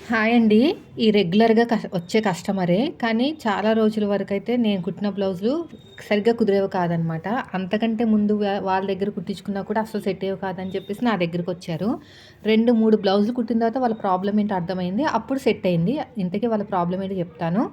Hi అండి. ఈ రెగ్యులర్‌గా వచ్చే కస్టమరే. కానీ చాలా రోజుల వరకైతే నేను కుట్టిన బ్లౌజులు సరిగ్గా కుదిరేవి కాదనమాట. అంతకంటే ముందు వాళ్ళ దగ్గర కుట్టించుకున్నా కూడా అస్సలు సెట్ అయ్యేవి కాదని చెప్పేసి నా దగ్గరకొచ్చారు. 2, 3 బ్లౌజులు కుట్టిన తర్వాత వాళ్ళ ప్రాబ్లమ్ ఏంటో అర్థమైంది. అప్పుడు సెట్ అయింది. ఇంతకీ వాళ్ళ ప్రాబ్లమ్ ఏంటో చెప్తాను.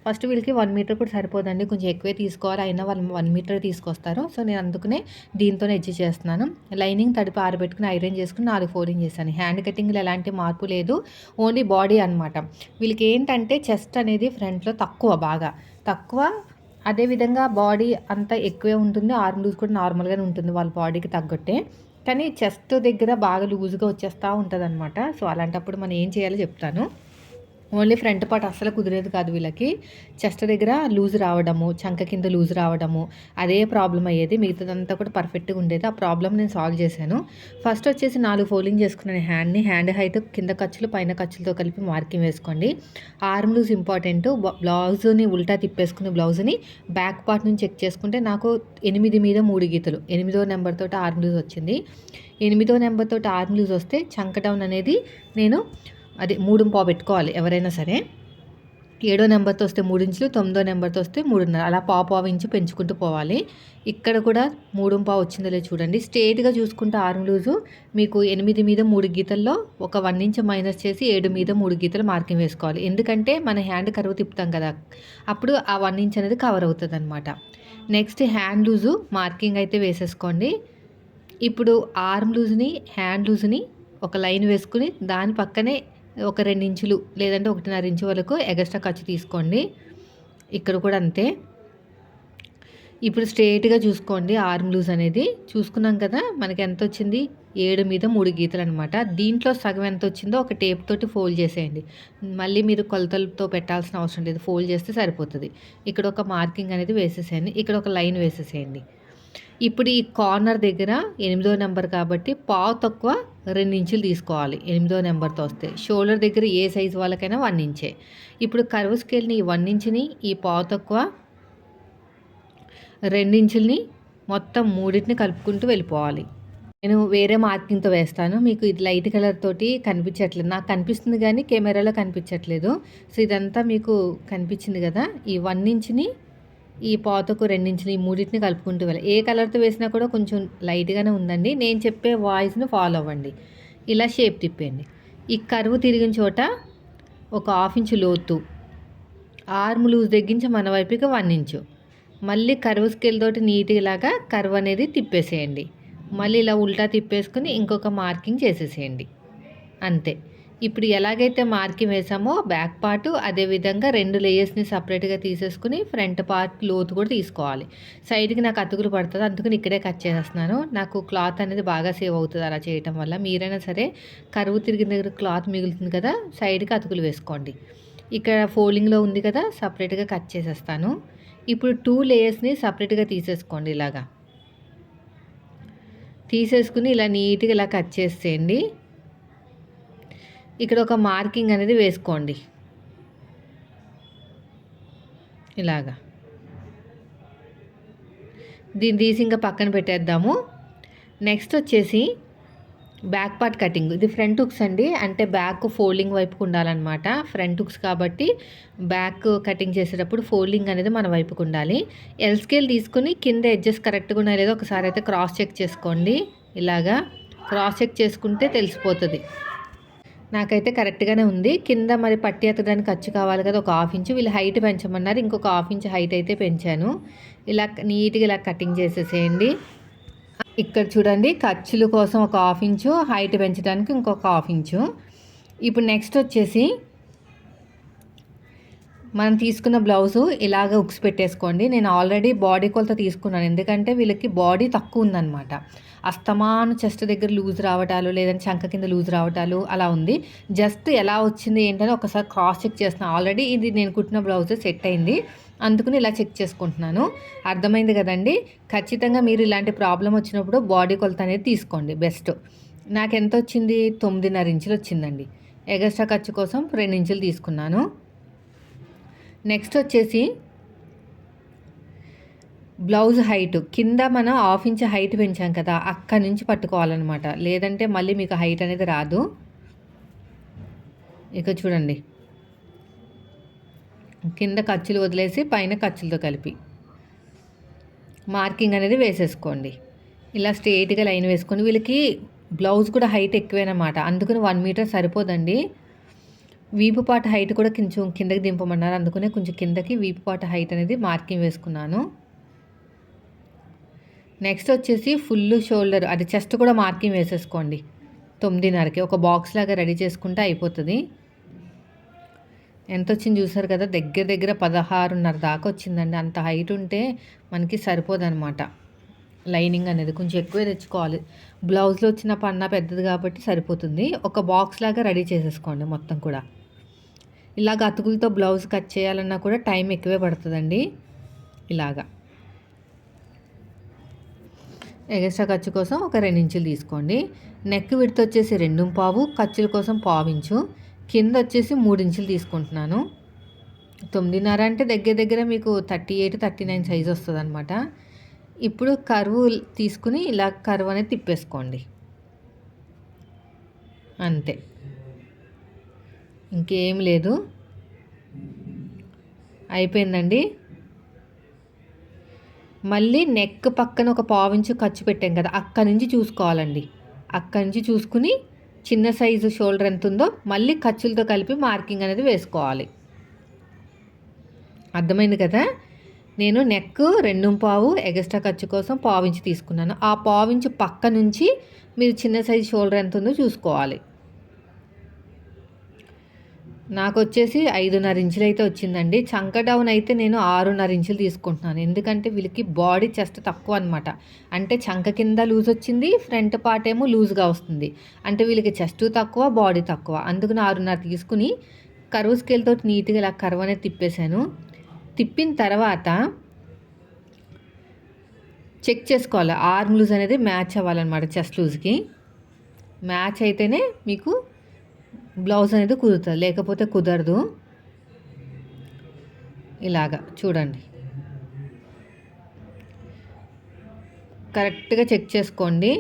ఫస్ట్ వీళ్ళకి 1 మీటర్ కూడా సరిపోదండి. కొంచెం ఎక్కువే తీసుకోవాలి. అయినా వాళ్ళు 1 మీటర్ తీసుకొస్తారు. సో, నేను అందుకనే దీంతోనే ఎడ్జ్ చేస్తున్నాను. లైనింగ్ తడిపి ఆరబెట్టుకొని ఐరన్ చేసుకొని 4 ఫోల్డింగ్ చేశాను. హ్యాండ్ కటింగ్‌లో ఎలాంటి మార్పు లేదు. ఓన్లీ బాడీ అనమాట. వీళ్ళకి ఏంటంటే చెస్ట్ అనేది ఫ్రంట్‌లో బాగా తక్కువ. అదే విధంగా బాడీ అంతా ఎక్కువే ఉంటుంది. ఆర్మ్ లూజ్ కూడా నార్మల్‌గానే ఉంటుంది వాళ్ళ బాడీకి తగ్గట్టే. కానీ చెస్ట్ దగ్గర బాగా లూజ్‌గా వచ్చేస్తా ఉంటదనమాట. సో, అలాంటప్పుడు మనం ఏం చేయాలో చెప్తాను. ఓన్లీ ఫ్రంట్ పార్ట్ అస్సలు కుదిరేది కాదు వీళ్ళకి. చెస్ట్ దగ్గర లూజ్ రావడము, చంక కింద లూజ్ రావడము, అదే ప్రాబ్లమ్ అయ్యేది. మిగతాదంతా కూడా పర్ఫెక్ట్‌గా ఉండేది. ఆ ప్రాబ్లమ్ నేను సాల్వ్ చేశాను. ఫస్ట్ వచ్చేసి 4 ఫోల్డింగ్ చేసుకున్నాను హ్యాండ్‌ని. హ్యాండ్ హైట్ కింద ఖర్చులు, పైన ఖర్చులతో కలిపి మార్కింగ్ వేసుకోండి. Arm loose important. బ్లౌజుని ఉల్టా తిప్పేసుకుని బ్లౌజుని బ్యాక్ పార్ట్ నుంచి చెక్ చేసుకుంటే నాకు 8 మీద 3 గీతలు. 8వ నెంబర్ తోటి ఆర్మ్ లూజ్ వచ్చింది. 8వ నెంబర్ తోటి ఆర్మ్ లూజ్ వస్తే చంక డౌన్ అనేది నేను అది 3.5 పెట్టుకోవాలి ఎవరైనా సరే. 7 నెంబర్‌తో వస్తే 3 ఇంచులు, 9 నెంబర్‌తో వస్తే 3.5 అలా పావు ఇంచు పెంచుకుంటూ పోవాలి. ఇక్కడ కూడా 3.5 వచ్చిందో లేదో చూడండి. స్ట్రెయిట్‌గా చూసుకుంటే ఆర్మ్ లూజు మీకు 8 మీద 3 గీతల్లో ఒక 1 ఇంచ్ మైనస్ చేసి 7 మీద 3 గీతలు మార్కింగ్ వేసుకోవాలి. ఎందుకంటే మన హ్యాండ్ కర్వ్ తిప్పుతాం కదా! అప్పుడు ఆ 1 ఇంచ్ అనేది కవర్ అవుతదనమాట. నెక్స్ట్ హ్యాండ్ లూజు మార్కింగ్ అయితే వేసేసుకోండి. ఇప్పుడు ఆర్మ్ లూజ్‌ని, హ్యాండ్ లూజ్‌ని ఒక లైన్ వేసుకొని దాని పక్కనే ఒక 2 ఇంచులు లేదంటే 1.5 ఇంచు వరకు ఎగస్ట్రా ఖర్చు తీసుకోండి. ఇక్కడ కూడా అంతే. ఇప్పుడు స్ట్రెయిట్‌గా చూసుకోండి ఆర్మ్ లూజ్ అనేది. చూసుకున్నాం కదా! మనకి ఎంతొచ్చింది? 7 మీద 3 గీతలనమాట. దీంట్లో సగం ఎంతొచ్చిందో ఒక టేప్ తోటి ఫోల్డ్ చేసేయండి. మళ్ళీ మీరు కొలతలతో పెట్టాల్సిన అవసరం లేదు. ఫోల్డ్ చేస్తే సరిపోతది. ఇక్కడ ఒక మార్కింగ్ అనేది వేసేసేయండి. ఇక్కడ ఒక లైన్ వేసేసేయండి. ఇప్పుడు ఈ కార్నర్ దగ్గర 8వ నెంబర్ కాబట్టి పావు తక్కువ 2 ఇంచులు తీసుకోవాలి. 8వ నెంబర్‌తో వస్తే. షోల్డర్ దగ్గర ఏ సైజు వాళ్ళకైనా 1 ఇంచే. ఇప్పుడు కర్వ్ స్కేల్‌ని ఈ 1 ఇంచుని, ఈ పావు తక్కువ 2 ఇంచుల్ని మొత్తం మూడిటిని కలుపుకుంటూ వెళ్ళిపోవాలి. నేను వేరే మార్కింగ్‌తో వేస్తాను. మీకు ఇది లైట్ కలర్ తోటి కనిపించట్లేదు. నాకు కనిపిస్తుంది గానీ కెమెరాలో కనిపించట్లేదు. సో, ఇదంతా మీకు కనిపించింది గదా! ఈ 1 ఇంచుని ఈ పాతకు 2 ఇంచులు ఈ మూడిటిని కలుపుకుంటూ వెళ్ళాలి. ఏ కలర్‌తో వేసినా కూడా కొంచెం లైట్‌గానే ఉందండి. నేను చెప్పే వాయిస్‌ని ఫాలో అవ్వండి. ఇలా షేప్ తిప్పేయండి. ఈ కర్వ్ తిరిగిన చోట ఒక 1/2 ఇంచు లోతు. ఆర్మ్ లూజ్ తగ్గించి మన వైపుకి 1 ఇంచు. మళ్ళీ కర్వ్ స్కేల్ తోటి నీట్‌గా ఇలాగా కర్వ్ అనేది తిప్పేసేయండి. మళ్ళీ ఇలా ఉల్టా తిప్పేసుకొని ఇంకొక మార్కింగ్ చేసేసేయండి. అంతే. ఇప్పుడు ఎలాగైతే మార్కింగ్ వేసామో బ్యాక్ పార్టు అదేవిధంగా 2 లేయర్స్‌ని సెపరేట్‌గా తీసేసుకొని ఫ్రంట్ పార్ట్ లోతు కూడా తీసుకోవాలి. సైడ్‌కి నాకు అతుకులు పడతది. అందుకని ఇక్కడే కట్ చేసేస్తున్నాను. నాకు క్లాత్ అనేది బాగా సేవ్ అవుతది అలా చేయటం వల్ల. మీరైనా సరే కరువు తిరిగిన దగ్గర క్లాత్ మిగులుతుంది కదా! సైడ్‌కి అతుకులు వేసుకోండి. ఇక్కడ ఫోల్డింగ్‌లో ఉంది కదా! సెపరేట్‌గా కట్ చేసేస్తాను. ఇప్పుడు 2 లేయర్స్‌ని సెపరేట్‌గా తీసేసుకోండి ఇలాగా. తీసేసుకొని ఇలా నీట్‌గా ఇలా కట్ చేసేయండి. ఇక్కడ ఒక మార్కింగ్ అనేది వేసుకోండి ఇలాగా. దీన్ని తీసి ఇంకా పక్కన పెట్టేద్దాము. నెక్స్ట్ వచ్చేసి బ్యాక్ పార్ట్ కటింగ్. ఇది ఫ్రంట్ హుక్స్ అండి. అంటే బ్యాక్ ఫోల్డింగ్ వైపుకు ఉండాలన్నమాట. ఫ్రంట్ హుక్స్ కాబట్టి బ్యాక్ కటింగ్ చేసేటప్పుడు ఫోల్డింగ్ అనేది మన వైపుకు ఉండాలి. ఎల్ స్కేల్ తీసుకొని కింద ఎడ్జెస్ కరెక్ట్‌గా ఉన్నాయో లేదో ఒకసారి అయితే క్రాస్ చెక్ చేసుకోండి. ఇలాగా క్రాస్ చెక్ చేసుకుంటే తెలిసిపోతది. నాకైతే కరెక్ట్‌గానే ఉంది. కింద మరి పట్టి ఎత్తడానికి ఖర్చు కావాలి కదా! ఒక 1/2 ఇంచు వీళ్ళు హైట్ పెంచమన్నారు. ఇంకొక 1/2 ఇంచ్ హైట్ అయితే పెంచాను. ఇలా నీట్‌గా ఇలా కటింగ్ చేసేసేయండి. ఇక్కడ చూడండి ఖర్చుల కోసం ఒక 1/2 ఇంచు, హైట్ పెంచడానికి ఇంకొక 1/2 ఇంచు. ఇప్పుడు నెక్స్ట్ వచ్చేసి మనం తీసుకున్న బ్లౌజు ఇలాగ హుక్స్ పెట్టేసుకోండి. నేను ఆల్రెడీ బాడీ కొలత తీసుకున్నాను. ఎందుకంటే వీళ్ళకి బాడీ తక్కువ ఉందనమాట. అస్తమాను చెస్ట్ దగ్గర లూజ్ రావటాలు, లేదంటే చంక కింద లూజ్ రావటాలు అలా ఉంది. జస్ట్ ఎలా వచ్చింది ఏంటని ఒకసారి క్రాస్ చెక్ చేస్తున్నాను. ఆల్రెడీ ఇది నేను కుట్టిన బ్లౌజే సెట్ అయింది. అందుకని ఇలా చెక్ చేసుకుంటున్నాను. అర్థమైంది కదండీ! ఖచ్చితంగా మీరు ఇలాంటి ప్రాబ్లమ్ వచ్చినప్పుడు బాడీ కొలత అనేది తీసుకోండి బెస్ట్. నాకెంత వచ్చింది? 9.5 ఇంచులు వచ్చిందండి. ఎగస్ట్రా ఖర్చు కోసం 2 ఇంచులు తీసుకున్నాను. నెక్స్ట్ వచ్చేసి బ్లౌజ్ హైట్ కింద మనం 1/2 ఇంచ్ హైట్ పెంచాం కదా! అక్కడి నుంచి పట్టుకోవాలన్నమాట. లేదంటే మళ్ళీ మీకు హైట్ అనేది రాదు. ఇక చూడండి, కింద ఖర్చులు వదిలేసి పైన ఖర్చులతో కలిపి మార్కింగ్ అనేది వేసేసుకోండి. ఇలా స్ట్రెయిట్గా లైన్ వేసుకొని, వీళ్ళకి బ్లౌజ్ కూడా హైట్ ఎక్కువేనమాట, అందుకని 1 మీటర్ సరిపోదండి. వీపు పాట హైట్ కూడా కొంచెం కిందకి దింపమన్నారు, అందుకనే కొంచెం కిందకి వీపు పాట హైట్ అనేది మార్కింగ్ వేసుకున్నాను. నెక్స్ట్ వచ్చేసి ఫుల్ షోల్డర్, అది చెస్ట్ కూడా మార్కింగ్ వేసేసుకోండి. 9:30కి ఒక బాక్స్ లాగా రెడీ చేసుకుంటే అయిపోతుంది. ఎంత వచ్చింది చూసారు కదా, దగ్గర దగ్గర 16:30 దాకా వచ్చిందండి. అంత హైట్ ఉంటే మనకి సరిపోదన్నమాట. లైనింగ్ అనేది కొంచెం ఎక్కువే తెచ్చుకోవాలి. బ్లౌజ్లో వచ్చిన పన్నా పెద్దది కాబట్టి సరిపోతుంది. ఒక బాక్స్ లాగా రెడీ చేసేసుకోండి మొత్తం కూడా. ఇలాగ అతుకులతో బ్లౌజ్ కట్ చేయాలన్నా కూడా టైం ఎక్కువే పడుతుందండి. ఇలాగా ఎగస్ట్రా ఖర్చు కోసం ఒక 2 ఇంచులు తీసుకోండి. నెక్ విడ్త్ వచ్చేసి 2.5, ఖర్చుల కోసం 1/2 ఇంచు, కింద వచ్చేసి 3 ఇంచులు తీసుకుంటున్నాను. 9:30 అంటే దగ్గర దగ్గర మీకు 38, 39 సైజ్ వస్తుంది అనమాట. ఇప్పుడు కర్వ్ తీసుకుని ఇలా కర్వ్ అనేది తిప్పేసుకోండి, అంతే, ఇంకేం లేదు. అయిపోయిందండి. మళ్ళీ నెక్ పక్కన ఒక 1/4 ఇంచు ఖర్చు పెట్టాం కదా, అక్కడి నుంచి చూసుకోవాలండి. అక్కడి నుంచి చూసుకుని చిన్న సైజు షోల్డర్ ఎంత ఉందో మళ్ళీ ఖర్చులతో కలిపి మార్కింగ్ అనేది వేసుకోవాలి. అర్థమైంది కదా. నేను నెక్ 2.5 ఎగస్ట్రా ఖర్చు కోసం 1/4 ఇంచు తీసుకున్నాను. ఆ 1/4 ఇంచు పక్క నుంచి మీరు చిన్న సైజు షోల్డర్ ఎంత ఉందో చూసుకోవాలి. నాకు వచ్చేసి 5.5 ఇంచులు అయితే వచ్చిందండి. చంక డౌన్ అయితే నేను 6.5 ఇంచులు తీసుకుంటున్నాను, ఎందుకంటే వీళ్ళకి బాడీ చెస్ట్ తక్కువ అనమాట. అంటే చంక కింద లూజ్ వచ్చింది, ఫ్రంట్ పార్ట్ ఏమో లూజ్గా వస్తుంది. అంటే వీళ్ళకి చెస్ట్ తక్కువ, బాడీ తక్కువ, అందుకని 6.5 తీసుకుని కర్వ్ స్కేల్ తోటి నీట్గా ఇలా కర్వ్ అనేది తిప్పేశాను. తిప్పిన తర్వాత చెక్ చేసుకోవాలి, ఆర్మ్ లూజ్ అనేది మ్యాచ్ అవ్వాలన్నమాట. చెస్ట్ లూజ్కి మ్యాచ్ అయితేనే మీకు బ్లౌజ్ అనేది కుదురుతుంది, లేకపోతే కుదరదు. ఇలాగా చూడండి, కరెక్ట్గా చెక్ చేసుకోండి.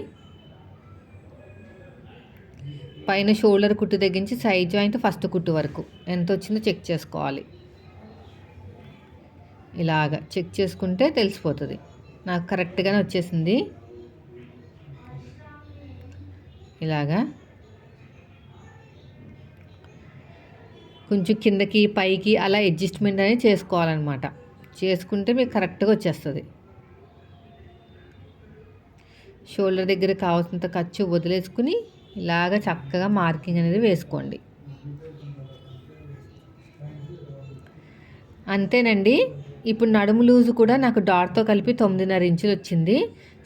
పైన షోల్డర్ కుట్టు తగ్గించి సైడ్ జాయింట్ ఫస్ట్ కుట్టు వరకు ఎంత వచ్చిందో చెక్ చేసుకోవాలి. ఇలాగా చెక్ చేసుకుంటే తెలిసిపోతుంది. నాకు కరెక్ట్గానే వచ్చేసింది. ఇలాగా కొంచెం కిందకి పైకి అలా అడ్జస్ట్మెంట్ అనేది చేసుకోవాలన్నమాట. చేసుకుంటే మీకు కరెక్ట్గా వచ్చేస్తుంది. షోల్డర్ దగ్గర కావాల్సినంత ఖర్చు వదిలేసుకుని ఇలాగ చక్కగా మార్కింగ్ అనేది వేసుకోండి. అంతేనండి. ఇప్పుడు నడుము లూజు కూడా నాకు డాట్తో కలిపి 9.5 ఇంచులు వచ్చింది.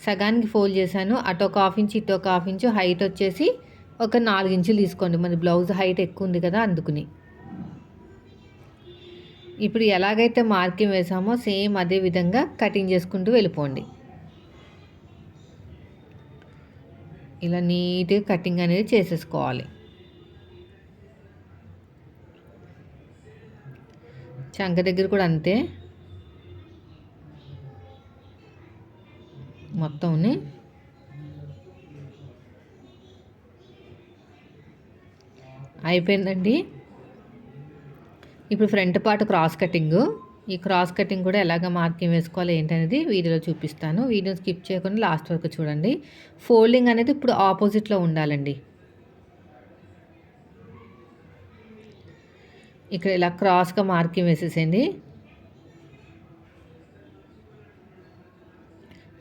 సగానికి ఫోల్డ్ చేశాను. అటు ఒక 1/2 ఇంచు, ఇటు ఒక 1/2 ఇంచు, హైట్ వచ్చేసి ఒక 4 ఇంచులు తీసుకోండి. మన బ్లౌజ్ హైట్ ఎక్కువ ఉంది కదా, అందుకుని. ఇప్పుడు ఎలాగైతే మార్కింగ్ వేసామో సేమ్ అదే విధంగా కటింగ్ చేసుకుంటూ వెళ్ళిపోండి. ఇలా నీట్గా కటింగ్ అనేది చేసేసుకోవాలి. చంక దగ్గర కూడా అంతే, మొత్తంని. అయిపోయిందండి. ఇప్పుడు ఫ్రంట్ పార్ట్ క్రాస్ కటింగ్. ఈ క్రాస్ కటింగ్ కూడా ఎలాగ మార్కింగ్ వేసుకోవాలి ఏంటనేది వీడియోలో చూపిస్తాను. వీడియో స్కిప్ చేయకుండా లాస్ట్ వరకు చూడండి. ఫోల్డింగ్ అనేది ఇప్పుడు ఆపోజిట్లో ఉండాలండి. ఇక్కడ ఇలా క్రాస్గా మార్కింగ్ వేసేసేయండి.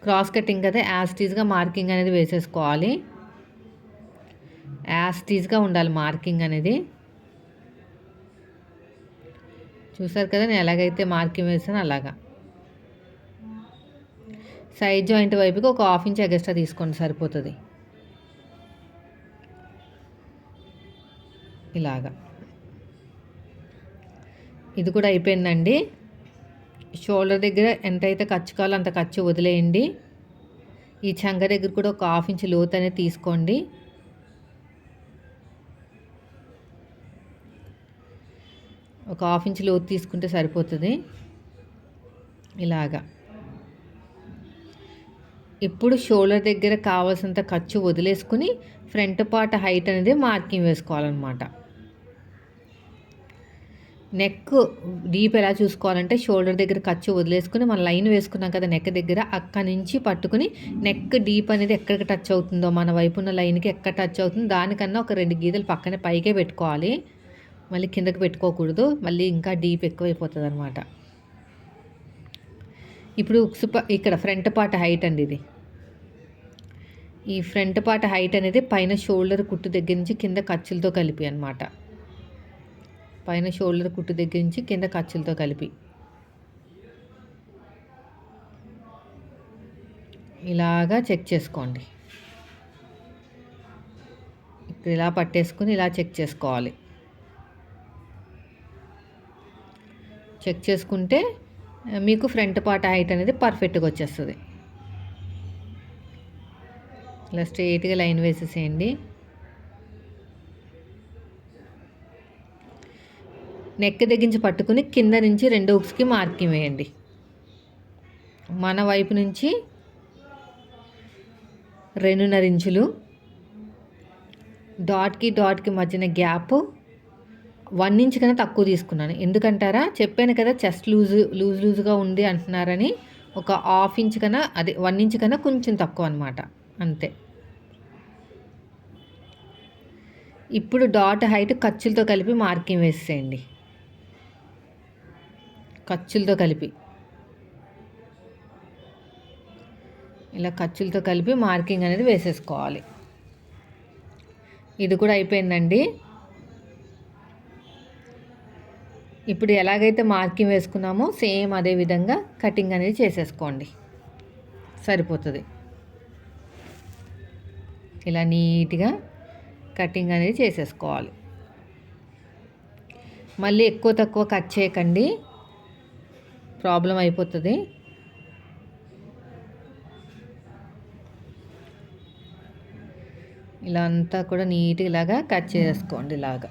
క్రాస్ కటింగ్ కదా, యాస్టీజ్గా మార్కింగ్ అనేది వేసేసుకోవాలి. యాస్టీజ్గా ఉండాలి మార్కింగ్ అనేది. చూసారు కదా నేను ఎలాగైతే మార్కింగ్ వేసానో అలాగా. సైడ్ జాయింట్ వైపుకి ఒక 1/2 ఇంచ్ ఎక్స్ట్రా తీసుకోండి, సరిపోతుంది. ఇలాగా ఇది కూడా అయిపోయిందండి. షోల్డర్ దగ్గర ఎంతైతే ఖర్చు కావాలో అంత ఖర్చు వదిలేయండి. ఈ చంక దగ్గర కూడా ఒక 1/2 ఇంచ్ లోతు అనేది తీసుకోండి. ఒక 1/2 ఇంచ్ లోతు తీసుకుంటే సరిపోతుంది. ఇలాగా ఇప్పుడు షోల్డర్ దగ్గర కావాల్సినంత ఖర్చు వదిలేసుకుని ఫ్రంట్ పార్ట్ హైట్ అనేది మార్కింగ్ వేసుకోవాలన్నమాట. నెక్ డీప్ ఎలా చూసుకోవాలంటే షోల్డర్ దగ్గర ఖర్చు వదిలేసుకుని మన లైన్ వేసుకున్నాం కదా నెక్ దగ్గర, అక్కడి నుంచి పట్టుకుని నెక్ డీప్ అనేది ఎక్కడికి టచ్ అవుతుందో మన వైపు ఉన్న లైన్కి ఎక్కడ టచ్ అవుతుందో దానికన్నా ఒక 2 గీతలు పక్కనే పైకే పెట్టుకోవాలి. మళ్ళీ కిందకి పెట్టుకోకూడదు, మళ్ళీ ఇంకా డీప్ ఎక్కువైపోతుంది అనమాట. ఇప్పుడు ఇక్కడ ఫ్రంట్ పార్ట్ హైట్ అండి ఇది. ఈ ఫ్రంట్ పార్ట్ హైట్ అనేది పైన షోల్డర్ కుట్టు దగ్గర నుంచి కింద ఖర్చులతో కలిపి అనమాట. పైన షోల్డర్ కుట్టు దగ్గర నుంచి కింద ఖర్చులతో కలిపి ఇలాగా చెక్ చేసుకోండి. ఇక్కడ ఇలా పట్టేసుకుని ఇలా చెక్ చేసుకోవాలి. చెక్ చేసుకుంటే మీకు ఫ్రంట్ పార్ట్ హైట్ అనేది పర్ఫెక్ట్గా వచ్చేస్తుంది. ఇలా స్ట్రైట్గా లైన్ వేసేసేయండి. నెక్ దగ్గరించి పట్టుకుని కింద నుంచి 2 హుక్స్కి మార్కింగ్ వేయండి. మన వైపు నుంచి 2.5 ఇంచులు, డాట్కి మధ్యన గ్యాప్ 1 ఇంచ్ కన్నా తక్కువ తీసుకున్నాను. ఎందుకంటారా, చెప్పాను కదా చెస్ట్ లూజ్గా ఉంది అంటున్నారని. ఒక 1/2 ఇంచ్ కన్నా, అదే 1 ఇంచ్ కన్నా కొంచెం తక్కువ అనమాట, అంతే. ఇప్పుడు డాట్ హైట్ ఖర్చులతో కలిపి మార్కింగ్ వేసేయండి. ఖర్చులతో కలిపి ఇలా ఖర్చులతో కలిపి మార్కింగ్ అనేది వేసేసుకోవాలి. ఇది కూడా అయిపోయిందండి. ఇప్పుడు ఎలాగైతే మార్కింగ్ వేసుకున్నామో సేమ్ అదే విధంగా కటింగ్ అనేది చేసేసుకోండి, సరిపోతుంది. ఇలా నీట్గా కటింగ్ అనేది చేసేసుకోవాలి. మళ్ళీ ఎక్కువ తక్కువ కట్ చేయకండి, ప్రాబ్లం అయిపోతుంది. ఇలా అంతా కూడా నీట్గా ఇలాగా కట్ చేసుకోండి. ఇలాగా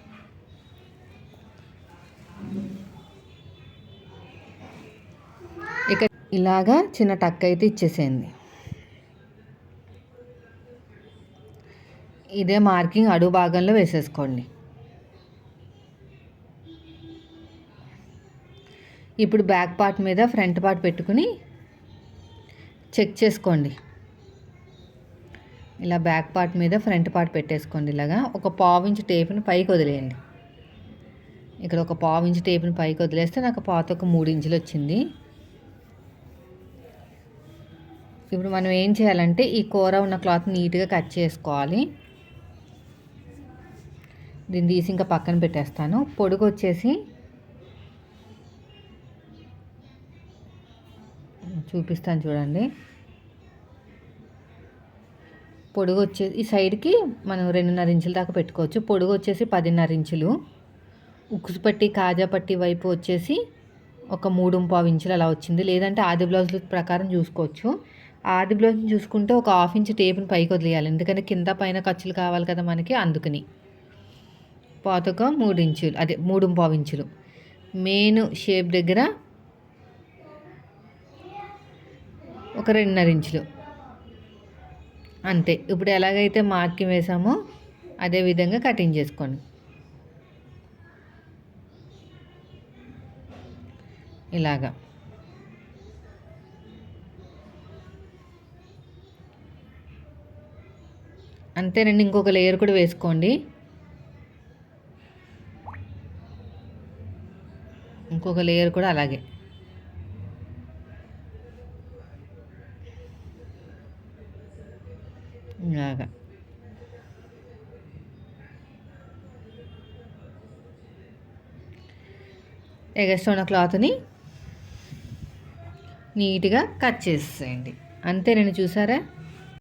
ఇక ఇలాగా చిన్న టక్ అయితే ఇచ్చేసేయండి. ఇదే మార్కింగ్ అడుగు భాగంలో వేసేసుకోండి. ఇప్పుడు బ్యాక్ పార్ట్ మీద ఫ్రంట్ పార్ట్ పెట్టుకుని చెక్ చేసుకోండి. ఇలా బ్యాక్ పార్ట్ మీద ఫ్రంట్ పార్ట్ పెట్టేసుకోండి. ఇలాగా ఒక 1/2 ఇంచ్ టేప్ని పైకి వదిలేయండి. ఇక్కడ ఒక 1/2 ఇంచ్ టేప్ని పైకి వదిలేస్తే నాకు పాత ఒక 3 ఇంచులు వచ్చింది. ఇప్పుడు మనం ఏం చేయాలంటే ఈ కూర ఉన్న క్లాత్ నీట్గా కట్ చేసుకోవాలి. దీన్ని తీసి ఇంకా పక్కన పెట్టేస్తాను. పొడుగు వచ్చేసి చూపిస్తాను చూడండి. పొడుగు వచ్చేసి ఈ సైడ్కి మనం 2.5 ఇంచుల దాకా పెట్టుకోవచ్చు. పొడుగు వచ్చేసి 10.5 ఇంచులు. ఉక్సు పట్టి కాజా పట్టి వైపు వచ్చేసి ఒక 3.25 ఇంచులు అలా వచ్చింది. లేదంటే ఆది బ్లౌజుల ప్రకారం చూసుకోవచ్చు. ఆది బ్లౌజ్ని చూసుకుంటే ఒక 1/2 ఇంచ్ టేప్ని పైకి వదిలేయాలి, ఎందుకంటే కింద పైన ఖర్చులు కావాలి కదా మనకి, అందుకని. పాతక 3 ఇంచులు, అదే 3.25 ఇంచులు. మెయిన్ షేప్ దగ్గర ఒక 2.5 ఇంచులు, అంతే. ఇప్పుడు ఎలాగైతే మార్కింగ్ వేసామో అదే విధంగా కటింగ్ చేసుకోండి. ఇలాగా అంతేనండి. ఇంకొక లేయర్ కూడా వేసుకోండి. ఇంకొక లేయర్ కూడా అలాగే. ఇలాగా ఎగస్ట్రా ఉన్న క్లాత్ని నీట్గా కట్ చేసేయండి. అంతేనండి, చూసారా?